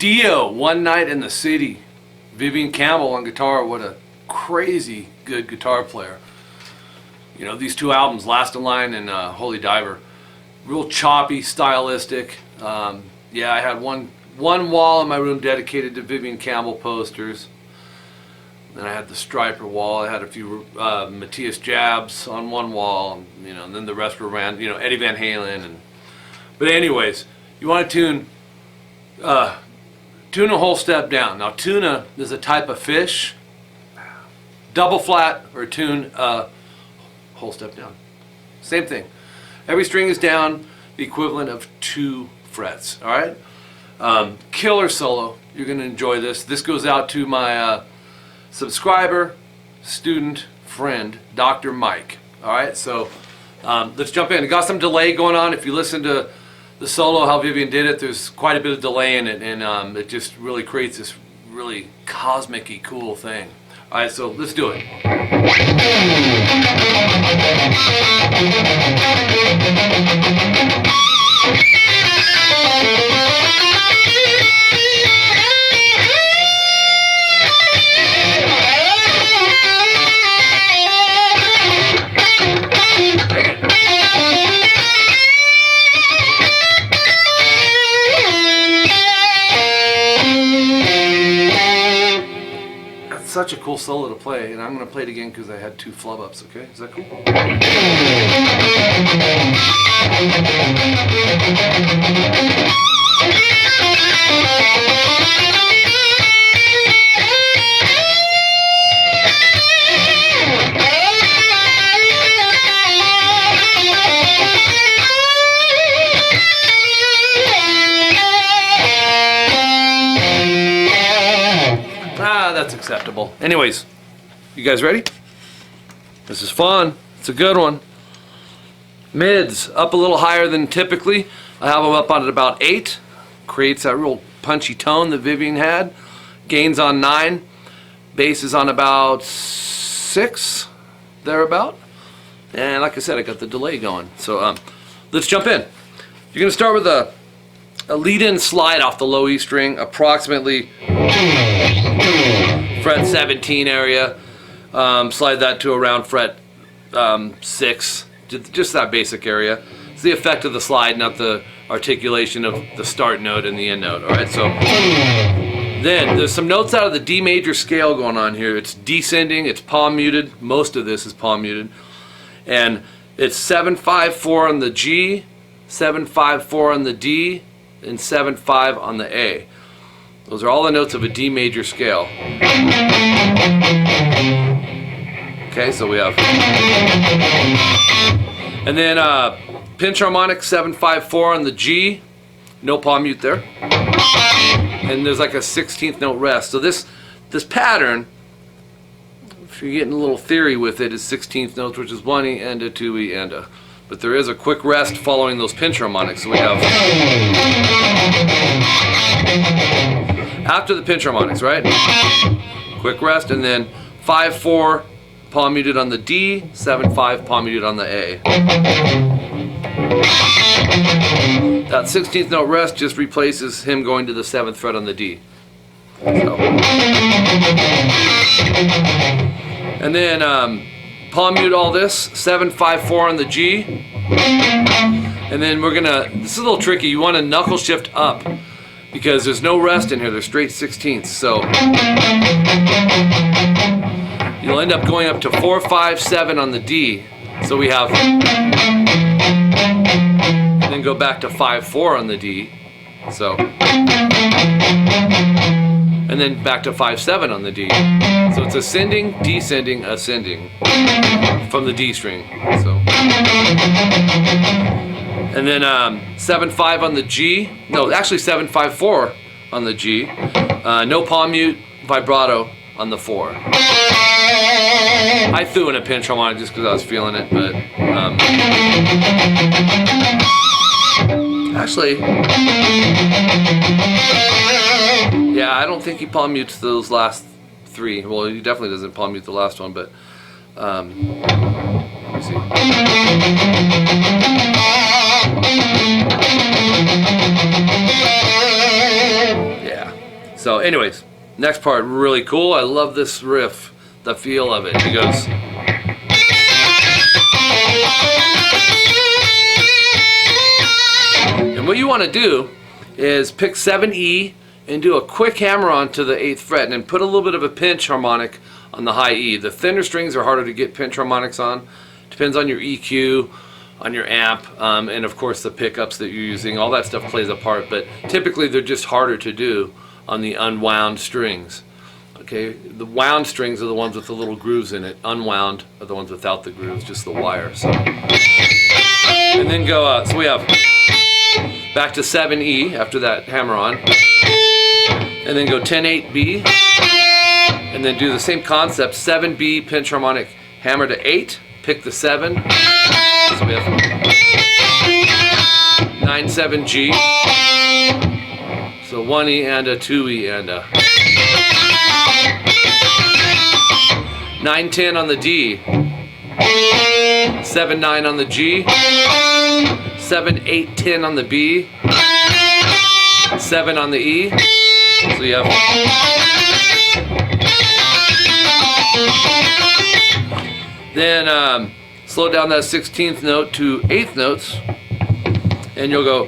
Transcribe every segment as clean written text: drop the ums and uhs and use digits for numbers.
Dio, One Night in the City. Vivian Campbell on guitar. What a crazy good guitar player. You know, these two albums, Last in Line and Holy Diver, real choppy, stylistic. Yeah, I had one wall in my room dedicated to Vivian Campbell posters. Then I had the Striper wall. I had a few Matthias Jabs on one wall, and, you know, and then the rest were around, you know, Eddie Van Halen. But anyways, you want to tune a whole step down. Now, tuna is a type of fish. Double flat or tune whole step down. Same thing. Every string is down the equivalent of 2 frets. All right. Killer solo. You're going to enjoy this. This goes out to my subscriber, student, friend, Dr. Mike. All right. So let's jump in. I got some delay going on. If you listen to the solo, how Vivian did it, there's quite a bit of delay in it, and it just really creates this really cosmic-y cool thing. All right, so let's do it. Such a cool solo to play, and I'm going to play it again because I had 2 flub ups, okay? Is that cool? That's acceptable. Anyways, you guys ready? This is fun. It's a good one. Mids up a little higher than typically. I have them up on at about 8. Creates that real punchy tone that Vivian had. Gains on 9. Bass is on about 6, thereabout. And like I said, I got the delay going. So let's jump in. You're gonna start with a lead-in slide off the low E string, approximately fret 17 area. Slide that to around fret 6, just that basic area. It's the effect of the slide, not the articulation of the start note and the end note. All right, so then there's some notes out of the D major scale going on here. It's descending, it's palm muted. Most of this is palm muted, and it's 7-5-4 on the G, 7-5-4 on the D, and 7-5 on the A. Those are all the notes of a D major scale. Okay, so we have, and then pinch harmonic 7-5-4 on the G, no palm mute there, and there's like a 16th note rest. So this pattern, if you're getting a little theory with it, is 16th notes, which is 1 E and a 2 E and a. But there is a quick rest following those pinch harmonics. So we have, after the pinch harmonics, right? Quick rest, and then 5-4 palm muted on the D, 7-5 palm muted on the A. That 16th note rest just replaces him going to the 7th fret on the D. So. And then palm mute all this, 7-5-4 on the G, and then we're gonna, this is a little tricky, you want to knuckle shift up, because there's no rest in here, they're straight 16ths, so you'll end up going up to 4-5-7 on the D, so we have, and then go back to 5-4 on the D, so, and then back to 5-7 on the D. So it's ascending, descending, ascending from the D string. So, and then 7-5 on the G. No, actually 7-5-4 on the G. No palm mute, vibrato on the 4. I threw in a pinch harmonic just because I was feeling it, but actually, yeah, I don't think he palm mutes those last 3. Well, he definitely doesn't palm mute the last one, but let me see. Yeah. So anyways, next part, really cool. I love this riff, the feel of it. He goes. And what you want to do is pick 7E and do a quick hammer on to the 8th fret, and then put a little bit of a pinch harmonic on the high E. The thinner strings are harder to get pinch harmonics on. Depends on your EQ, on your amp, and of course the pickups that you're using. All that stuff plays a part, but typically they're just harder to do on the unwound strings. Okay, the wound strings are the ones with the little grooves in it. Unwound are the ones without the grooves, just the wire. So, and then go. So we have back to 7E after that hammer on, and then go 10-8B, and then do the same concept. 7B pinch harmonic, hammer to 8, pick the 7. So we have 9-7G. So 1E and a 2E and a 9-10 on the D, 7-9 on the G, 7-8-10 on the B, 7 on the E. So you have then slow down that 16th note to 8th notes, and you'll go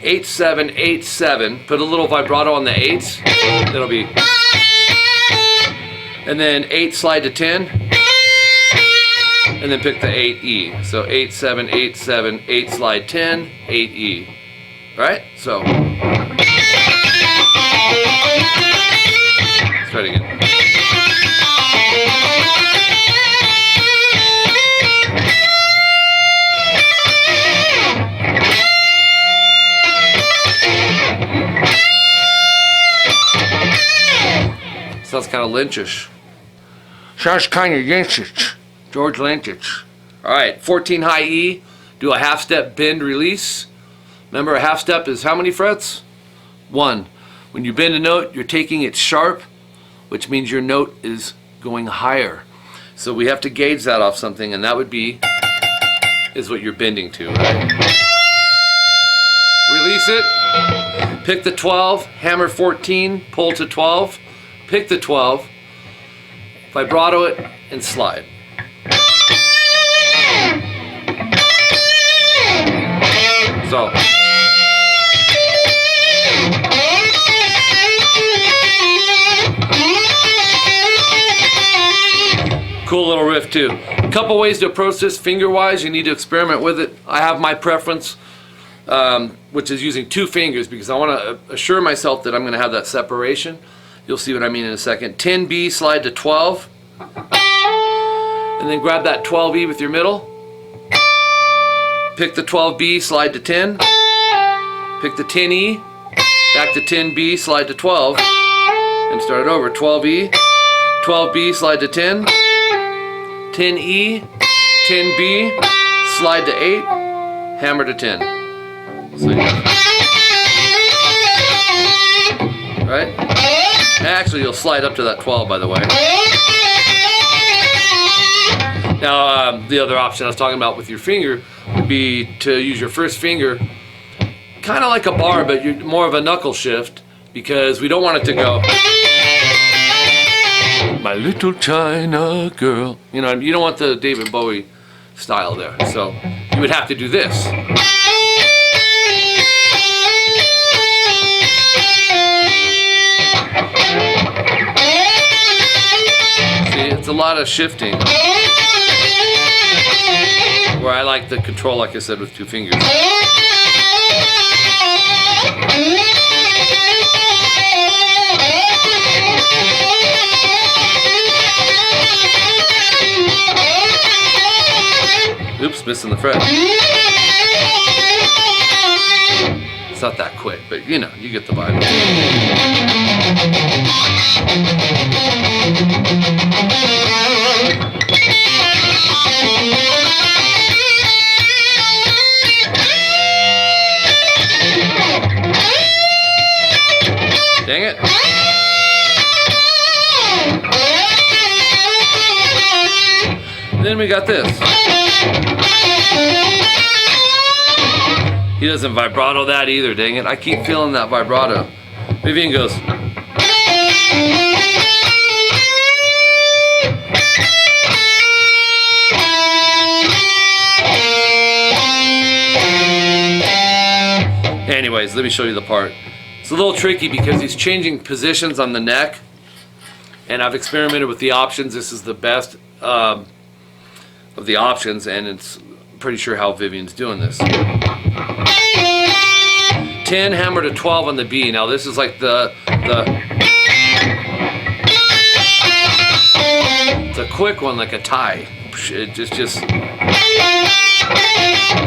8-7-8-7. Put a little vibrato on the 8s. That'll be, and then 8 slide to 10, and then pick the 8E. So 8-7-8-7, 8 slide 10, 8E. All right? So let's try it again. Sounds kind of Lynchish. Sounds kind of Lynchish. George Lynchish. All right, 14 high E. Do a half step bend release. Remember, a half step is how many frets? 1. When you bend a note, you're taking it sharp, which means your note is going higher. So we have to gauge that off something, and that would be is what you're bending to, right? Release it. Pick the 12. Hammer 14. Pull to 12. Pick the 12, vibrato it, and slide. So, cool little riff too. A couple ways to approach this finger-wise. You need to experiment with it. I have my preference, which is using 2 fingers, because I want to assure myself that I'm going to have that separation. You'll see what I mean in a second. 10B, slide to 12. And then grab that 12E with your middle. Pick the 12B, slide to 10. Pick the 10E, back to 10B, slide to 12. And start it over. 12E, 12B, slide to 10. 10E, 10B, slide to 8. Hammer to 10. So right? Actually, you'll slide up to that 12, by the way. Now, the other option I was talking about with your finger would be to use your first finger, kind of like a bar, but you're more of a knuckle shift, because we don't want it to go, my little China girl. You know, you don't want the David Bowie style there. So you would have to do this. It's a lot of shifting, where I like the control, like I said, with 2 fingers. Oops, missing the fret. It's not that quick, but you know, you get the vibe. Dang it. Then we got this. He doesn't vibrato that either, dang it. I keep feeling that vibrato. Vivian goes. Anyways, let me show you the part. It's a little tricky because he's changing positions on the neck, and I've experimented with the options. This is the best of the options, and it's pretty sure how Vivian's doing this. 10 hammer to 12 on the B. Now this is like it's a quick one, like a tie.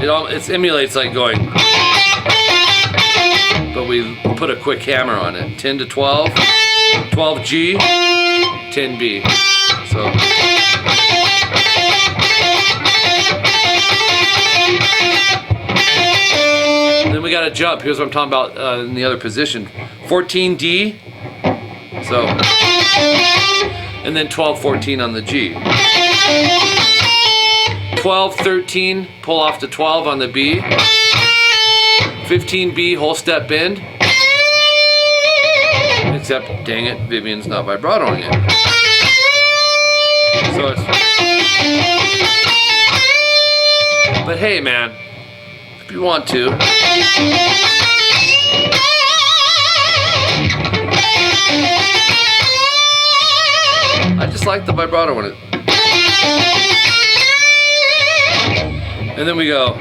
It emulates like going, but we put a quick hammer on it. 10 to 12, 12G, 10B. So then we got to jump. Here's what I'm talking about in the other position. 14D. So, and then 12, 14 on the G. 12, 13, pull off to 12 on the B. 15B, whole step bend. Except, dang it, Vivian's not vibratoing it. So it's... But hey, man, if you want to. I just like the vibrato in it. And then we go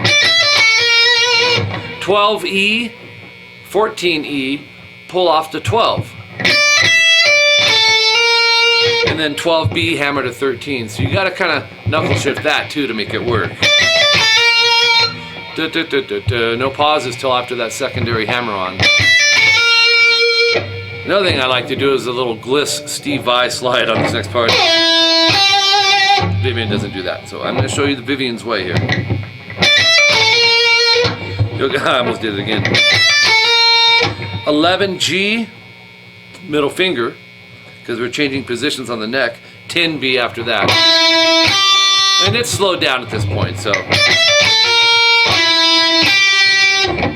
12E, 14E, pull off to 12. And then 12B, hammer to 13. So you gotta kind of knuckle shift that too to make it work. No pauses till after that secondary hammer on. Another thing I like to do is a little Gliss Steve Vai slide on this next part. Vivian doesn't do that, so I'm going to show you the Vivian's way here. I almost did it again. 11G, middle finger, because we're changing positions on the neck. 10B after that. And it's slowed down at this point, so.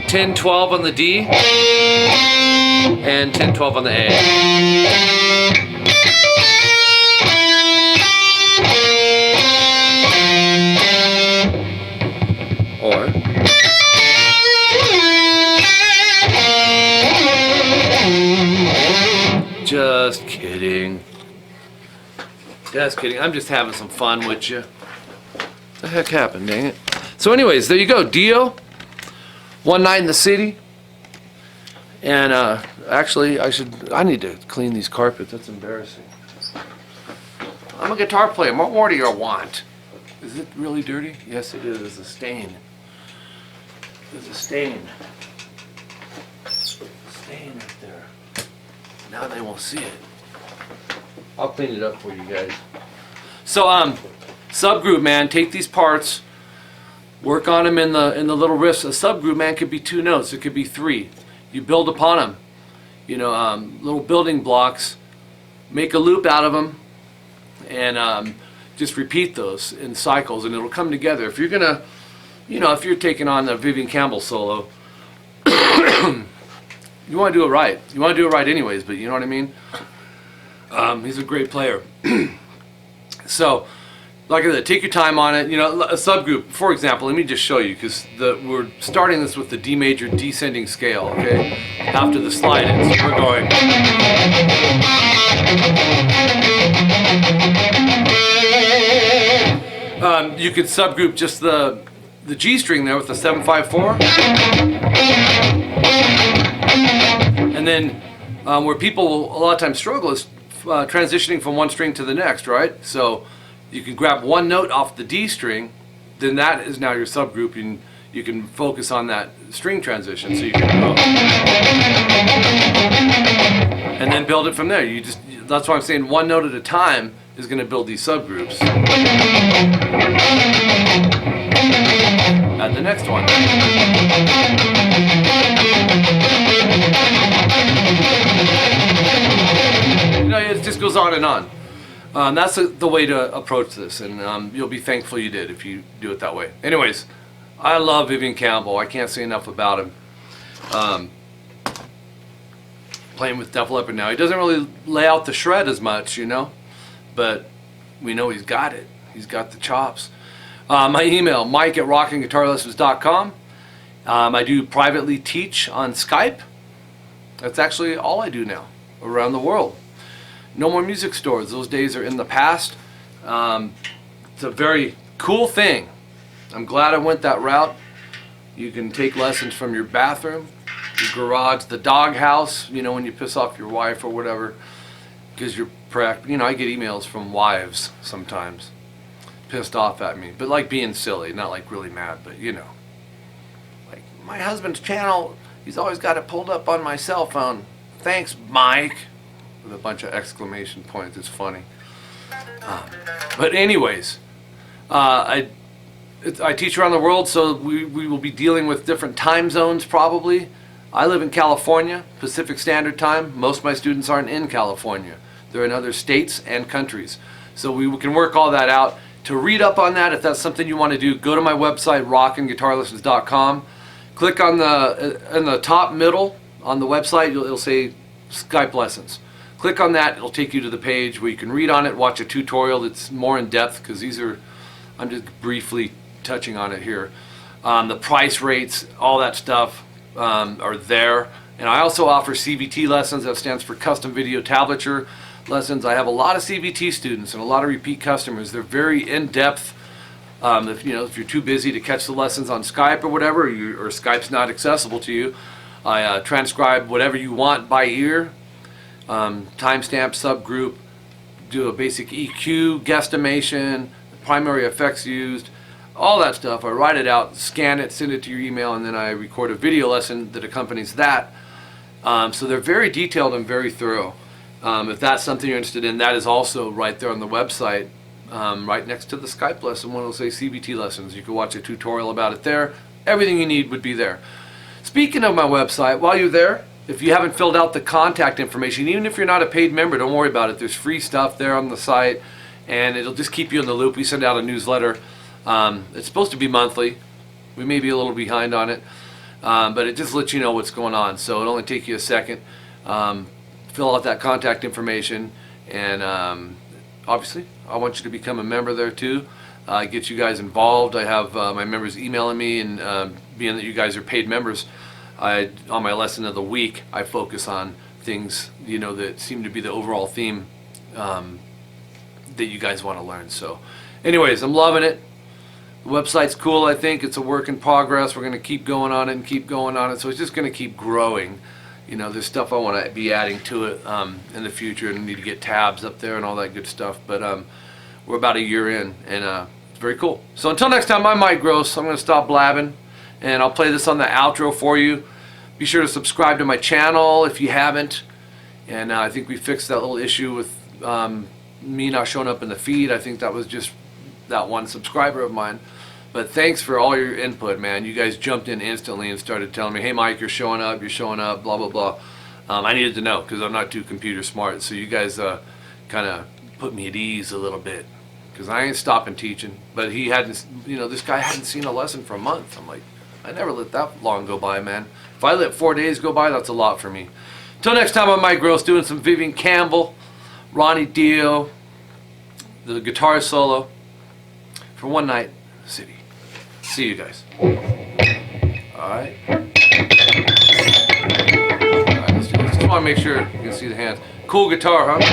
10, 12 on the D, and 10, 12 on the A. Or just kidding. Just kidding. I'm just having some fun with you. What the heck happened, dang it? So anyways, there you go. Dio. One night in the city, and actually I need to clean these carpets. That's embarrassing. I'm a guitar player. What more do you want? Is it really dirty? Yes, it is. There's a stain. There's a stain. Stain right there. Now they won't see it. I'll clean it up for you guys. So subgroup, man. Take these parts. Work on them in the little riffs. A subgroup, man, could be 2 notes. It could be 3. You build upon them. You know, little building blocks. Make a loop out of them, and just repeat those in cycles, and it'll come together. If you're gonna, you know, if you're taking on the Vivian Campbell solo, you want to do it right. You want to do it right anyways, but you know what I mean. He's a great player. So. Like I said, take your time on it. You know, a subgroup, for example, let me just show you, because we're starting this with the D major descending scale, okay? After the slide in, so we're going. You could subgroup just the G string there with the 7-5-4. And then where people will a lot of times struggle is transitioning from one string to the next, right? So you can grab one note off the D string, then that is now your subgroup, and you can focus on that string transition. So you can go, and then build it from there. That's why I'm saying one note at a time is going to build these subgroups. Add the next one. You know, it just goes on and on. That's the way to approach this, and you'll be thankful you did if you do it that way. Anyways, I love Vivian Campbell. I can't say enough about him. Playing with Def Leppard now. He doesn't really lay out the shred as much, you know, but we know he's got it. He's got the chops. My email, Mike@rockinguitarlessons.com. I do privately teach on Skype. That's actually all I do now around the world. No more music stores. Those days are in the past. It's a very cool thing. I'm glad I went that route. You can take lessons from your bathroom, your garage, the doghouse, you know, when you piss off your wife or whatever, because you're you know, I get emails from wives sometimes pissed off at me, but like being silly, not like really mad, but you know, like my husband's channel, he's always got it pulled up on my cell phone. Thanks, Mike, with a bunch of exclamation points. It's funny. But anyways, I teach around the world, so we will be dealing with different time zones probably. I live in California, Pacific Standard Time. Most of my students aren't in California. They're in other states and countries. So we can work all that out. To read up on that, if that's something you want to do, go to my website, rockinguitarlessons.com. Click on in the top middle on the website, it'll say Skype lessons. Click on that, it'll take you to the page where you can read on it, watch a tutorial that's more in depth, because I'm just briefly touching on it here. The price rates, all that stuff are there. And I also offer CVT lessons. That stands for custom video tablature lessons. I have a lot of CVT students and a lot of repeat customers. They're very in-depth. If you're too busy to catch the lessons on Skype or whatever, or Skype's not accessible to you, I transcribe whatever you want by ear, timestamp, subgroup, do a basic EQ, guesstimation, primary effects used, all that stuff. I write it out, scan it, send it to your email, and then I record a video lesson that accompanies that. So they're very detailed and very thorough. If that's something you're interested in, that is also right there on the website, right next to the Skype lesson. One will say CVT lessons. You can watch a tutorial about it there. Everything you need would be there. Speaking of my website, while you're there, if you haven't filled out the contact information, even if you're not a paid member, don't worry about it. There's free stuff there on the site, and it'll just keep you in the loop. We send out a newsletter. It's supposed to be monthly. We may be a little behind on it, but it just lets you know what's going on. So it'll only take you a second. Fill out that contact information, and obviously I want you to become a member there too. Get you guys involved. I have my members emailing me, and being that you guys are paid members, on my lesson of the week I focus on things that seem to be the overall theme that you guys want to learn. So anyways, I'm loving it. The website's cool. I think it's a work in progress. We're going to keep going on it and keep going on it, so it's just going to keep growing. There's stuff I want to be adding to it in the future, and need to get tabs up there and all that good stuff. But we're about a year in, and it's very cool. So until next time, I'm Mike Gross. I'm going to stop blabbing, and I'll play this on the outro for you. Be sure to subscribe to my channel if you haven't. And I think we fixed that little issue with me not showing up in the feed. I think that was just that one subscriber of mine. But thanks for all your input, man. You guys jumped in instantly and started telling me, hey Mike, you're showing up, blah, blah, blah. I needed to know, because I'm not too computer smart. So you guys kind of put me at ease a little bit, because I ain't stopping teaching. But he hadn't, this guy hadn't seen a lesson for a month. I'm like, I never let that long go by, man. If I let 4 days go by, that's a lot for me. Till next time, I'm Mike Gross, doing some Vivian Campbell, Ronnie Dio, the guitar solo for One Night in the City. See you guys. Alright, let's do this. Just want to make sure you can see the hands. Cool guitar, huh?